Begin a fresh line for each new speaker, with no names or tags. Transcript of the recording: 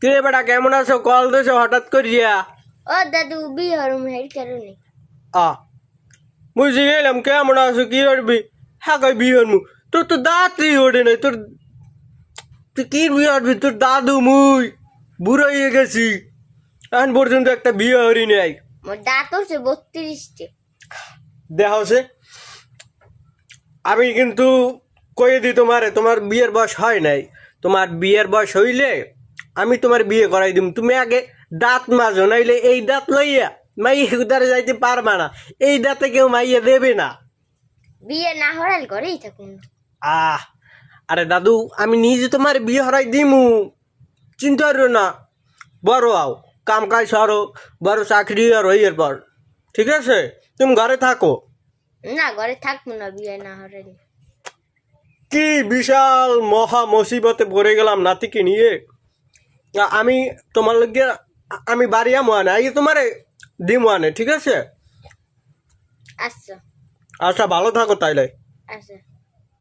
কিরে বেটা কেমন আছো? কল দিছো হঠাৎ করিয়া?
ও দাদু বিয়ে হরম হের কারণে
আ মুই জিগাইলাম কেমন আছো কি করবি? হ্যাঁ কই বিয়ে হরমু। তোর তো দাঁতই ওঠে নাই। তুই কি বিয়ে হরবি? তোর দাদু মুই বুড়ো হয়ে গেছি, এখন পর্যন্ত একটা বিয়ে হরি নাই।
মোর দাঁত হচ্ছে 32টে।
দেখা হচ্ছে আমি কিন্তু কয়ে দিই তোমারে, তোমার বিয়ের বয়স হয় নাই। তোমার বিয়ের বয়স হইলে আমি তোমার বিয়ে করাই দিম। তুমি আগে দাঁত মাজো, নাইলে এই দাঁত লইয়া মাইয়ে উদারে যাইতে পারবা না। এই দাঁতে কেউ মাইয়া দেবে না।
বিয়ে না হরাল করেই থাকুন।
আহ আরে দাদু, আমি নিজে তোমার বিয়ে হরাই দিমু, চিন্তা করো না। বড় আও, কাম কাজ সরো, বড় চাকরি আর এর পর, ঠিক আছে? তুমি ঘরে থাকো।
না ঘরে থাকবো না বিয়ে না হরালে।
কি বিশাল মহা মুসিবতে পড়ে গেলাম নাতিকে নিয়ে। আমি তোমার লগে আমি বাড়িয়া মনে আই তোমারে দিম আনে, ঠিক আছে?
আচ্ছা
আচ্ছা ভালো থাকো তাইলে।
আচ্ছা।